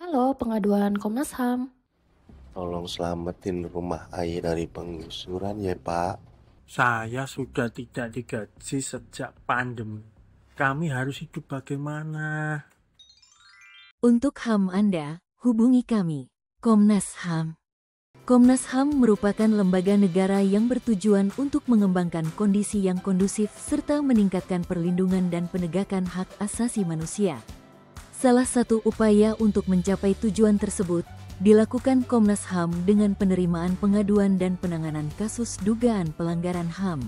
Halo, pengaduan Komnas HAM. Tolong selamatin rumah ayah dari penggusuran ya, Pak. Saya sudah tidak digaji sejak pandemi. Kami harus hidup bagaimana? Untuk HAM Anda, hubungi kami, Komnas HAM. Komnas HAM merupakan lembaga negara yang bertujuan untuk mengembangkan kondisi yang kondusif serta meningkatkan perlindungan dan penegakan hak asasi manusia. Salah satu upaya untuk mencapai tujuan tersebut dilakukan Komnas HAM dengan penerimaan pengaduan dan penanganan kasus dugaan pelanggaran HAM.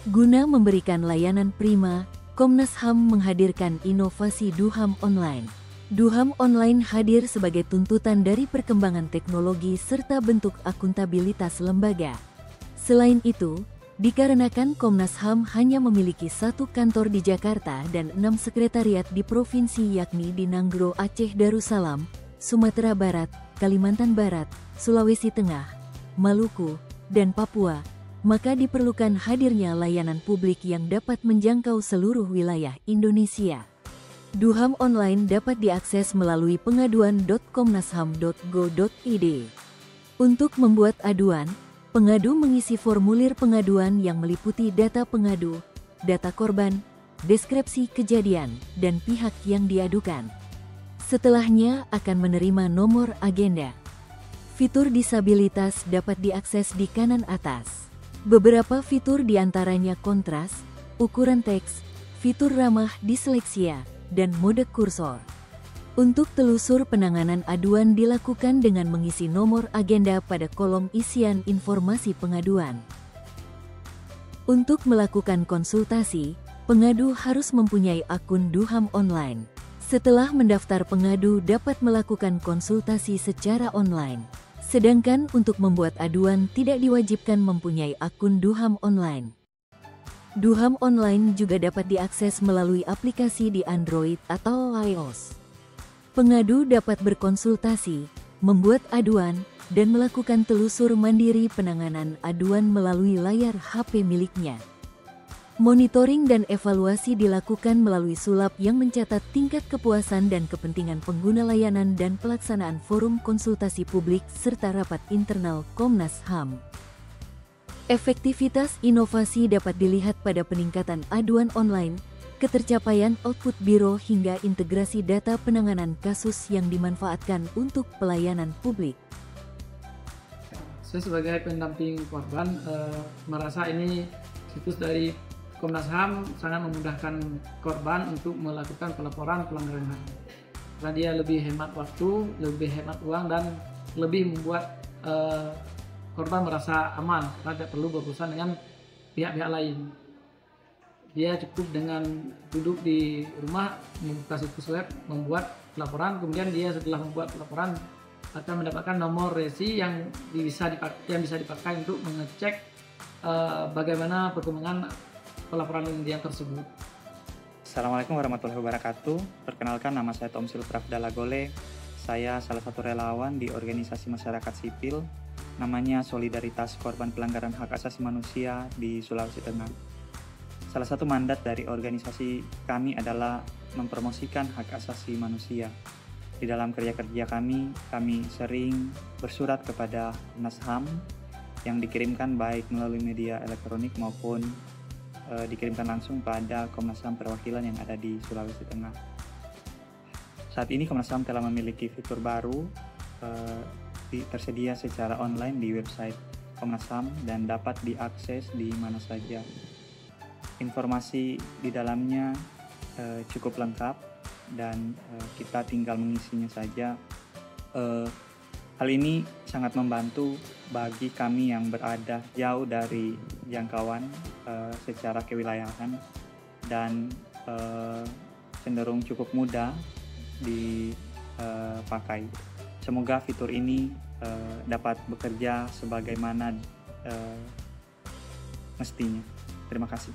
Guna memberikan layanan prima, Komnas HAM menghadirkan inovasi DuHAM Online. DuHAM Online hadir sebagai tuntutan dari perkembangan teknologi serta bentuk akuntabilitas lembaga. Selain itu, dikarenakan Komnas HAM hanya memiliki satu kantor di Jakarta dan 6 sekretariat di provinsi yakni di Nanggro, Aceh Darussalam, Sumatera Barat, Kalimantan Barat, Sulawesi Tengah, Maluku, dan Papua, maka diperlukan hadirnya layanan publik yang dapat menjangkau seluruh wilayah Indonesia. DuHAM Online dapat diakses melalui pengaduan.komnasham.go.id. Untuk membuat aduan, pengadu mengisi formulir pengaduan yang meliputi data pengadu, data korban, deskripsi kejadian, dan pihak yang diadukan. Setelahnya akan menerima nomor agenda. Fitur disabilitas dapat diakses di kanan atas. Beberapa fitur diantaranya kontras, ukuran teks, fitur ramah disleksia, dan mode kursor. Untuk telusur penanganan aduan dilakukan dengan mengisi nomor agenda pada kolom isian informasi pengaduan. Untuk melakukan konsultasi, pengadu harus mempunyai akun DuHAM Online. Setelah mendaftar, pengadu dapat melakukan konsultasi secara online. Sedangkan untuk membuat aduan tidak diwajibkan mempunyai akun DuHAM Online. DuHAM Online juga dapat diakses melalui aplikasi di Android atau iOS. Pengadu dapat berkonsultasi, membuat aduan, dan melakukan telusur mandiri penanganan aduan melalui layar HP miliknya. Monitoring dan evaluasi dilakukan melalui sulap yang mencatat tingkat kepuasan dan kepentingan pengguna layanan dan pelaksanaan forum konsultasi publik serta rapat internal Komnas HAM. Efektivitas inovasi dapat dilihat pada peningkatan aduan online, ketercapaian output biro hingga integrasi data penanganan kasus yang dimanfaatkan untuk pelayanan publik. Saya sebagai pendamping korban merasa ini situs dari Komnas HAM sangat memudahkan korban untuk melakukan pelaporan pelanggaran HAM. Karena dia lebih hemat waktu, lebih hemat uang, dan lebih membuat korban merasa aman karena tidak perlu berurusan dengan pihak-pihak lain. Dia cukup dengan duduk di rumah, membuka situs web, membuat laporan, kemudian dia setelah membuat laporan akan mendapatkan nomor resi yang bisa dipakai untuk mengecek bagaimana perkembangan pelaporan dia tersebut. Assalamualaikum warahmatullahi wabarakatuh. Perkenalkan, nama saya Tomsil Pravdala Gole. Saya salah satu relawan di organisasi masyarakat sipil namanya Solidaritas Korban Pelanggaran Hak Asasi Manusia di Sulawesi Tengah. Salah satu mandat dari organisasi kami adalah mempromosikan hak asasi manusia. Di dalam kerja-kerja kami sering bersurat kepada Komnas HAM yang dikirimkan baik melalui media elektronik maupun dikirimkan langsung pada Komnas HAM perwakilan yang ada di Sulawesi Tengah. Saat ini Komnas HAM telah memiliki fitur baru tersedia secara online di website Komnas HAM dan dapat diakses di mana saja. Informasi di dalamnya cukup lengkap dan kita tinggal mengisinya saja. Hal ini sangat membantu bagi kami yang berada jauh dari jangkauan secara kewilayahan dan cenderung cukup mudah dipakai. Semoga fitur ini dapat bekerja sebagaimana mestinya. Terima kasih.